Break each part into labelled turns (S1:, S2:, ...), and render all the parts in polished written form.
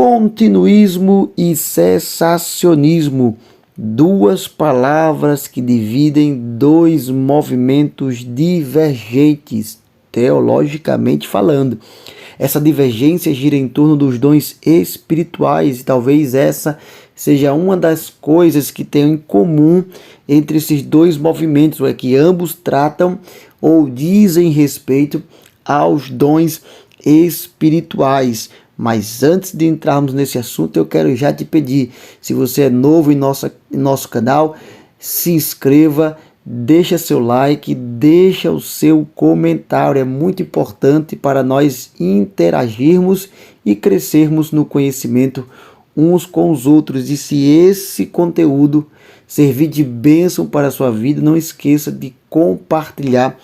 S1: Continuismo e cessacionismo, duas palavras que dividem dois movimentos divergentes, teologicamente falando. Essa divergência gira em torno dos dons espirituais e talvez essa seja uma das coisas que tem em comum entre esses dois movimentos, é que ambos tratam ou dizem respeito aos dons espirituais. Mas antes de entrarmos nesse assunto, eu quero já te pedir, se você é novo em nosso canal, se inscreva, deixa seu like, deixa o seu comentário. É muito importante para nós interagirmos e crescermos no conhecimento uns com os outros. E se esse conteúdo servir de bênção para a sua vida, não esqueça de compartilhar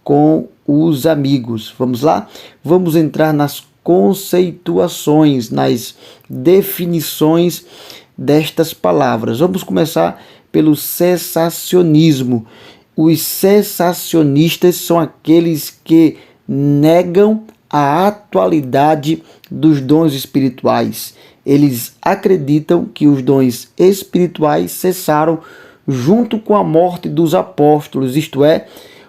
S1: com os amigos. Vamos lá? Vamos entrar nas conceituações, nas definições destas palavras. Vamos começar pelo cessacionismo. Os cessacionistas são aqueles que negam a atualidade dos dons espirituais. Eles acreditam que os dons espirituais cessaram junto com a morte dos apóstolos, isto é,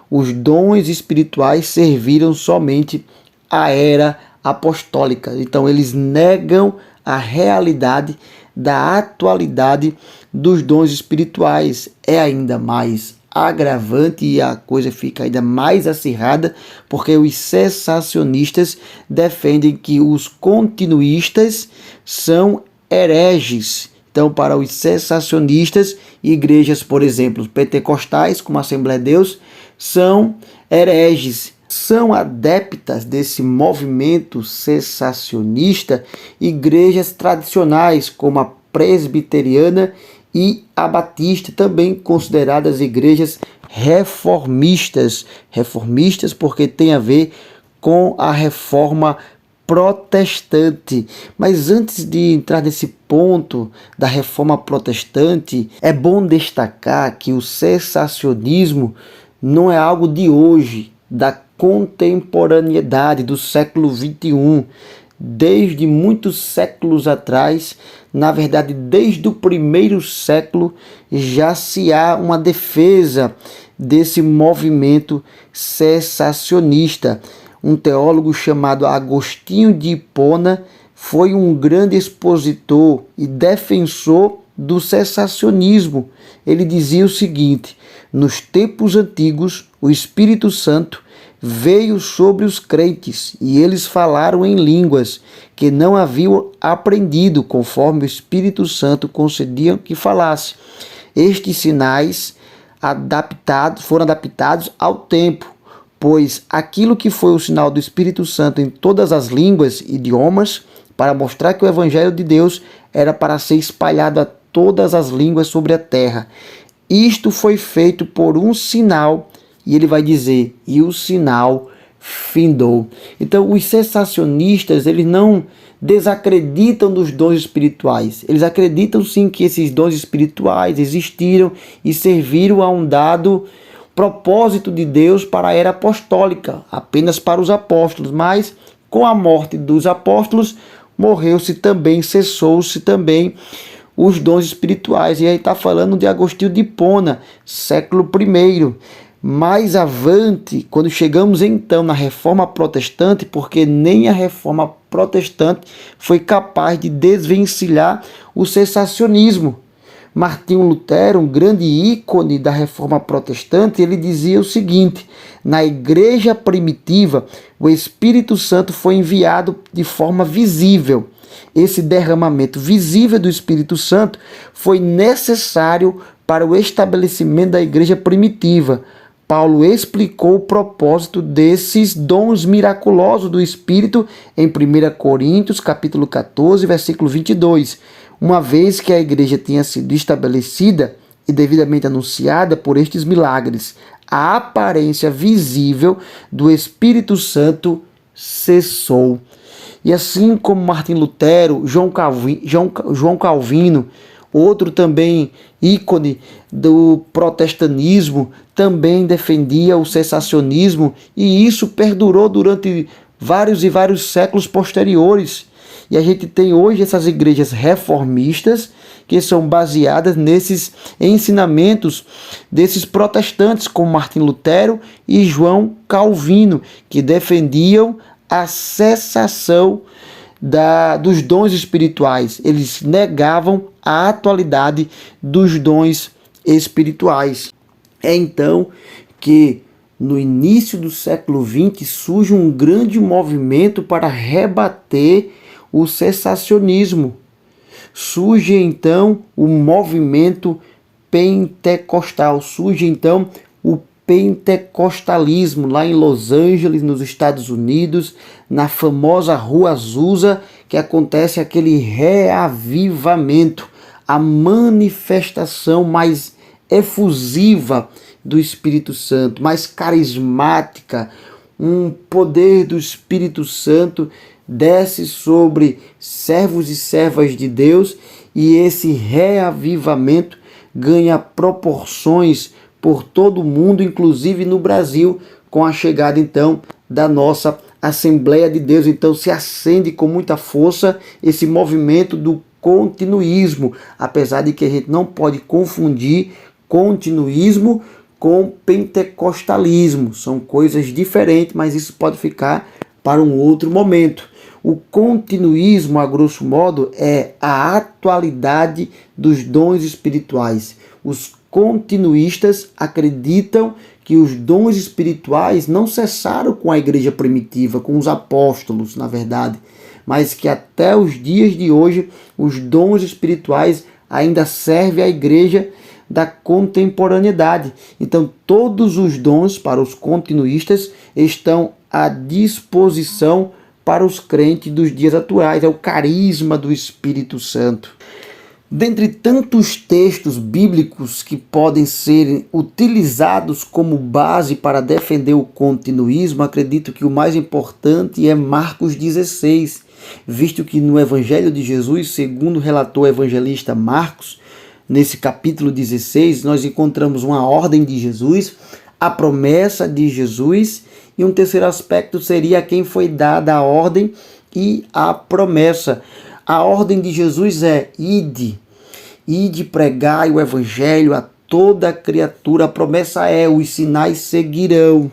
S1: os dons espirituais serviram somente à era apostólica. Então eles negam a realidade da atualidade dos dons espirituais. É ainda mais agravante e a coisa fica ainda mais acirrada, porque os cessacionistas defendem que os continuistas são hereges. Então, para os cessacionistas, igrejas, por exemplo, pentecostais, como a Assembleia de Deus, são hereges. São adeptas desse movimento cessacionista igrejas tradicionais, como a presbiteriana e a batista, também consideradas igrejas reformistas. Reformistas porque tem a ver com a reforma protestante. Mas antes de entrar nesse ponto da reforma protestante, é bom destacar que o cessacionismo não é algo de hoje, da contemporaneidade do século XXI. Desde muitos séculos atrás, na verdade desde o primeiro século, já se há uma defesa desse movimento cessacionista. Um teólogo chamado Agostinho de Hipona foi um grande expositor e defensor do cessacionismo. Ele dizia o seguinte: nos tempos antigos, o Espírito Santo veio sobre os crentes e eles falaram em línguas que não haviam aprendido, conforme o Espírito Santo concedia que falasse. Estes sinais foram adaptados ao tempo, pois aquilo que foi o sinal do Espírito Santo em todas as línguas e idiomas, para mostrar que o Evangelho de Deus era para ser espalhado a todas as línguas sobre a terra. Isto foi feito por um sinal, e ele vai dizer, e o sinal findou. Então, os cessacionistas, eles não desacreditam dos dons espirituais. Eles acreditam sim que esses dons espirituais existiram e serviram a um dado propósito de Deus para a era apostólica, apenas para os apóstolos. Mas, com a morte dos apóstolos, morreu-se também, cessou-se também os dons espirituais. E aí está falando de Agostinho de Hipona, século I. Mais avante, quando chegamos então na Reforma Protestante, porque nem a Reforma Protestante foi capaz de desvencilhar o cessacionismo. Martinho Lutero, um grande ícone da Reforma Protestante, ele dizia o seguinte: na igreja primitiva, o Espírito Santo foi enviado de forma visível. Esse derramamento visível do Espírito Santo foi necessário para o estabelecimento da igreja primitiva. Paulo explicou o propósito desses dons miraculosos do Espírito em 1 Coríntios, capítulo 14, versículo 22. Uma vez que a igreja tinha sido estabelecida e devidamente anunciada por estes milagres, a aparência visível do Espírito Santo cessou. E assim como Martim Lutero, João Calvino, outro também ícone do protestantismo, também defendia o cessacionismo, e isso perdurou durante vários séculos posteriores. E a gente tem hoje essas igrejas reformistas que são baseadas nesses ensinamentos desses protestantes como Martim Lutero e João Calvino, que defendiam a cessação dos dons espirituais. Eles negavam a atualidade dos dons espirituais. É então que no início do século XX surge um grande movimento para rebater o cessacionismo. Surge então o movimento pentecostal, surge então o pentecostalismo lá em Los Angeles, nos Estados Unidos, na famosa Rua Azusa, que acontece aquele reavivamento, a manifestação mais efusiva do Espírito Santo, mais carismática, um poder do Espírito Santo desce sobre servos e servas de Deus, e esse reavivamento ganha proporções por todo o mundo, inclusive no Brasil, com a chegada então da nossa Assembleia de Deus. Então se acende com muita força esse movimento do continuismo, apesar de que a gente não pode confundir continuismo com pentecostalismo. São coisas diferentes, mas isso pode ficar para um outro momento. O continuismo, a grosso modo, é a atualidade dos dons espirituais. Os continuistas acreditam que os dons espirituais não cessaram com a igreja primitiva, com os apóstolos, na verdade, mas que até os dias de hoje os dons espirituais ainda servem à igreja da contemporaneidade. Então todos os dons para os continuistas estão à disposição para os crentes dos dias atuais. É o carisma do Espírito Santo. Dentre tantos textos bíblicos que podem ser utilizados como base para defender o continuismo, acredito que o mais importante é Marcos 16, visto que no Evangelho de Jesus, segundo relatou o evangelista Marcos, nesse capítulo 16, nós encontramos uma ordem de Jesus, a promessa de Jesus, e um terceiro aspecto seria a quem foi dada a ordem e a promessa. A ordem de Jesus é: ide pregai o evangelho a toda criatura. A promessa é: os sinais seguirão.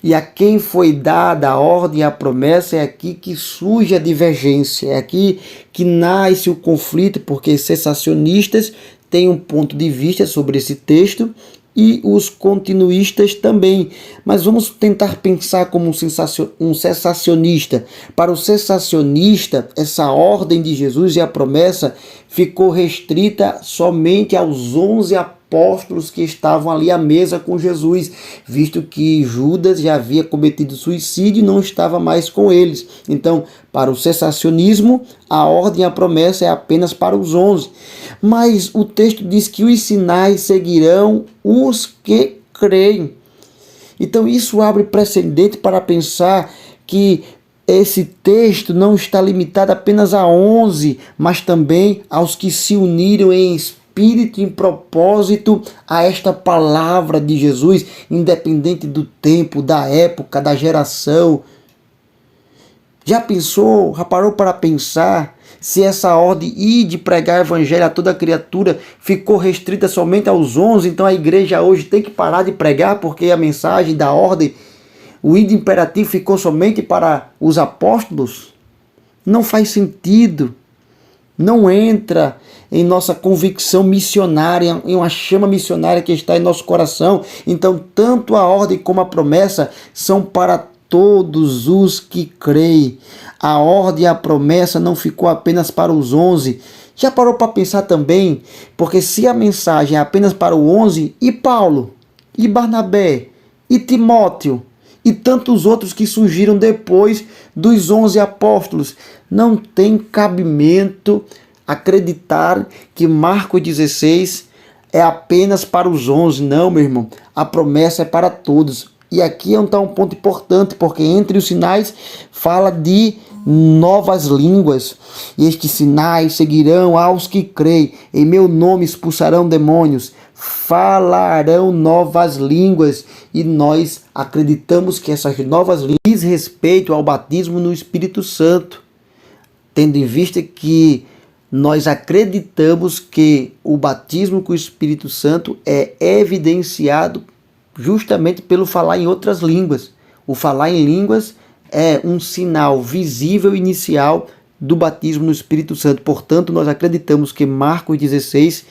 S1: E a quem foi dada a ordem e a promessa, é aqui que surge a divergência, é aqui que nasce o conflito, porque cessacionistas têm um ponto de vista sobre esse texto e os continuistas também. Mas vamos tentar pensar como um cessacionista. Para o cessacionista, essa ordem de Jesus e a promessa ficou restrita somente aos 11 apóstolos que estavam ali à mesa com Jesus, visto que Judas já havia cometido suicídio e não estava mais com eles. Então, para o cessacionismo, a ordem e a promessa é apenas para os 11. Mas o texto diz que os sinais seguirão os que creem. Então isso abre precedente para pensar que esse texto não está limitado apenas a 11, mas também aos que se uniram em espírito e em propósito a esta palavra de Jesus, independente do tempo, da época, da geração. Já pensou, já parou para pensar se essa ordem de pregar o evangelho a toda criatura ficou restrita somente aos 11? Então a igreja hoje tem que parar de pregar porque a mensagem da ordem, o ide imperativo, ficou somente para os apóstolos? Não faz sentido. Não entra em nossa convicção missionária, em uma chama missionária que está em nosso coração. Então tanto a ordem como a promessa são para todos os que creem. A ordem e a promessa não ficou apenas para os 11. Já parou para pensar também? Porque se a mensagem é apenas para o 11, e Paulo, e Barnabé, e Timóteo, e tantos outros que surgiram depois dos 11 apóstolos, não tem cabimento acreditar que Marcos 16 é apenas para os 11. Não, meu irmão, a promessa é para todos. E aqui está um ponto importante, porque entre os sinais fala de novas línguas. E estes sinais seguirão aos que creem. Em meu nome expulsarão demônios, falarão novas línguas. E nós acreditamos que essas novas línguas diz respeito ao batismo no Espírito Santo. tendo em vista que nós acreditamos que o batismo com o Espírito Santo é evidenciado justamente pelo falar em outras línguas. O falar em línguas é um sinal visível inicial do batismo no Espírito Santo. Portanto, nós acreditamos que Marcos 16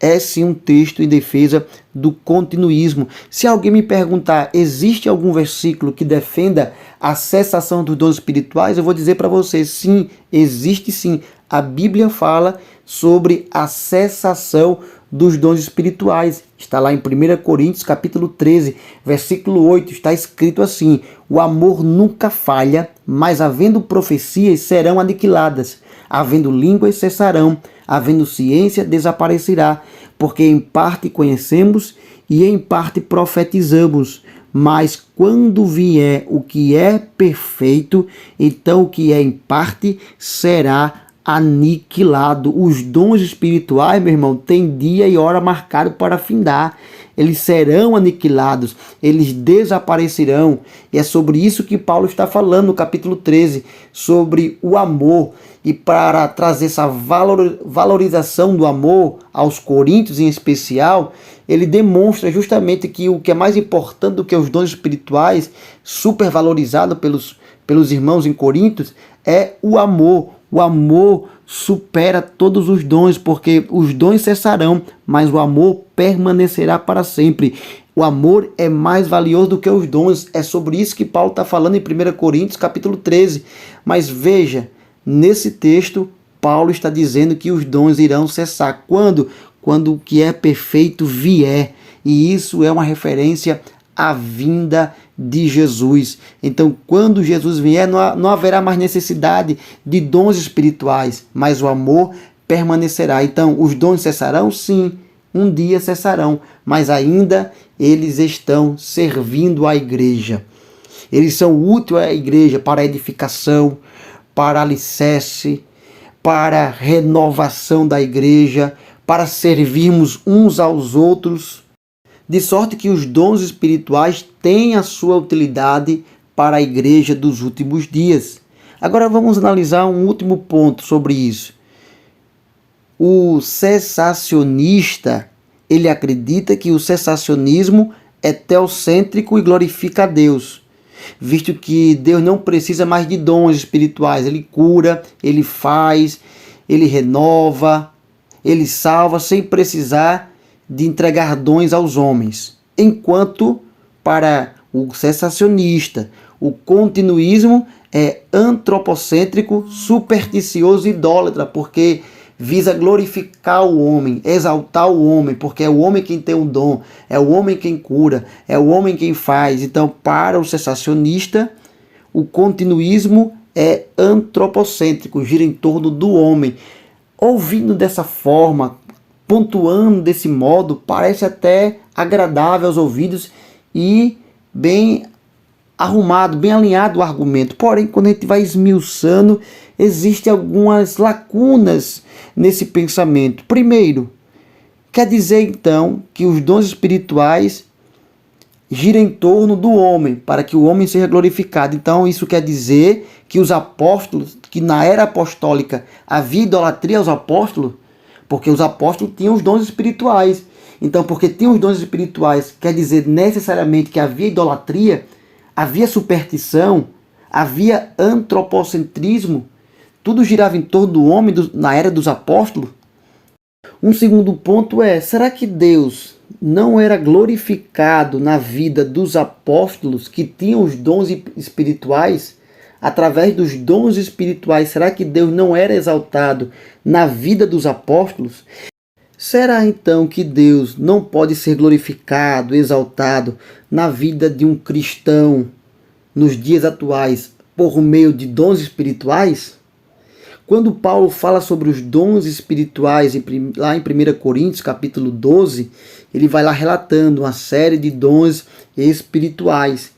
S1: é sim um texto em defesa do continuismo. Se alguém me perguntar, existe algum versículo que defenda a cessação dos dons espirituais? Eu vou dizer para você, sim, existe sim. A Bíblia fala sobre a cessação dos dons espirituais. Está lá em 1 Coríntios capítulo 13, versículo 8, está escrito assim: o amor nunca falha, mas havendo profecias serão aniquiladas, havendo línguas cessarão, havendo ciência desaparecerá, porque em parte conhecemos e em parte profetizamos. Mas quando vier o que é perfeito, então o que é em parte será aniquilado. Os dons espirituais, meu irmão, tem dia e hora marcado para findar. Eles serão aniquilados, eles desaparecerão. E é sobre isso que Paulo está falando no capítulo 13, sobre o amor. E para trazer essa valorização do amor aos coríntios em especial, ele demonstra justamente que o que é mais importante do que os dons espirituais, supervalorizado pelos irmãos em Coríntios, é o amor. O amor supera todos os dons, porque os dons cessarão, mas o amor permanecerá para sempre. O amor é mais valioso do que os dons. É sobre isso que Paulo está falando em 1 Coríntios capítulo 13. Mas veja, nesse texto, Paulo está dizendo que os dons irão cessar. Quando? Quando o que é perfeito vier. E isso é uma referência à vinda de Jesus. Então, quando Jesus vier, não haverá mais necessidade de dons espirituais, mas o amor permanecerá. Então, os dons cessarão? Sim, um dia cessarão, mas ainda eles estão servindo à igreja. Eles são úteis à igreja para edificação, para alicerce, para renovação da igreja, para servirmos uns aos outros, de sorte que os dons espirituais têm a sua utilidade para a igreja dos últimos dias. Agora vamos analisar um último ponto sobre isso. O cessacionista, ele acredita que o cessacionismo é teocêntrico e glorifica a Deus, visto que Deus não precisa mais de dons espirituais. Ele cura, ele faz, ele renova, ele salva sem precisar de entregar dons aos homens. Enquanto para o cessacionista, o continuismo é antropocêntrico, supersticioso e idólatra, porque visa glorificar o homem, exaltar o homem, porque é o homem quem tem o dom, é o homem quem cura, é o homem quem faz. Então, para o cessacionista, o continuismo é antropocêntrico, gira em torno do homem. Ouvindo dessa forma, pontuando desse modo, parece até agradável aos ouvidos e bem arrumado, bem alinhado o argumento. Porém, quando a gente vai esmiuçando, existem algumas lacunas nesse pensamento. Primeiro, quer dizer então que os dons espirituais giram em torno do homem, para que o homem seja glorificado. Então, isso quer dizer que os apóstolos, que na era apostólica havia idolatria aos apóstolos, porque os apóstolos tinham os dons espirituais. Então, porque tinham os dons espirituais, quer dizer necessariamente que havia idolatria, havia superstição, havia antropocentrismo. Tudo girava em torno do homem na era dos apóstolos. Um segundo ponto é, será que Deus não era glorificado na vida dos apóstolos que tinham os dons espirituais? Através dos dons espirituais, será que Deus não era exaltado na vida dos apóstolos? Será então que Deus não pode ser glorificado, exaltado na vida de um cristão nos dias atuais por meio de dons espirituais? Quando Paulo fala sobre os dons espirituais lá em 1 Coríntios capítulo 12, ele vai lá relatando uma série de dons espirituais.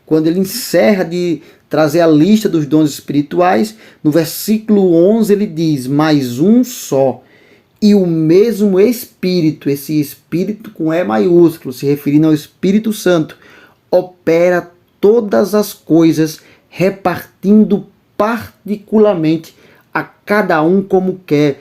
S1: Quando ele encerra de trazer a lista dos dons espirituais, no versículo 11 ele diz: mas um só, e o mesmo Espírito, esse Espírito com E maiúsculo, se referindo ao Espírito Santo, opera todas as coisas, repartindo particularmente a cada um como quer.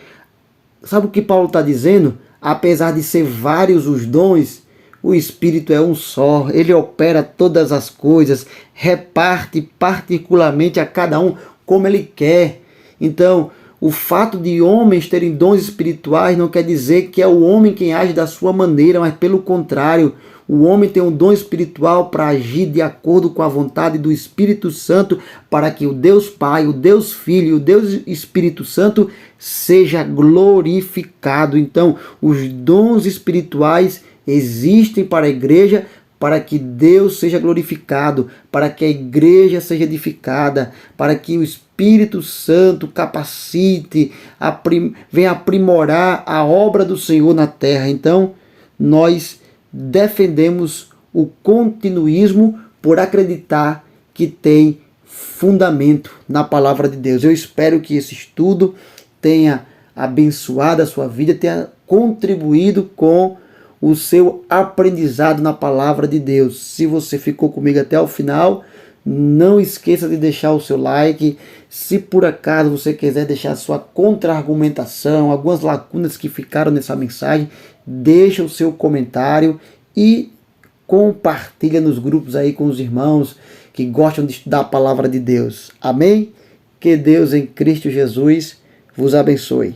S1: Sabe o que Paulo está dizendo? Apesar de ser vários os dons, o Espírito é um só, ele opera todas as coisas, reparte particularmente a cada um como ele quer. Então, o fato de homens terem dons espirituais não quer dizer que é o homem quem age da sua maneira, mas pelo contrário, o homem tem um dom espiritual para agir de acordo com a vontade do Espírito Santo, para que o Deus Pai, o Deus Filho e o Deus Espírito Santo seja glorificado. Então, os dons espirituais existem para a igreja, para que Deus seja glorificado, para que a igreja seja edificada, para que o Espírito Santo capacite, venha aprimorar a obra do Senhor na terra. Então, nós defendemos o continuismo por acreditar que tem fundamento na palavra de Deus. Eu espero que esse estudo tenha abençoado a sua vida, tenha contribuído com o seu aprendizado na palavra de Deus. Se você ficou comigo até o final, não esqueça de deixar o seu like. Se por acaso você quiser deixar sua contra-argumentação, algumas lacunas que ficaram nessa mensagem, deixa o seu comentário e compartilha nos grupos aí com os irmãos que gostam de estudar a palavra de Deus. Amém? Que Deus em Cristo Jesus vos abençoe.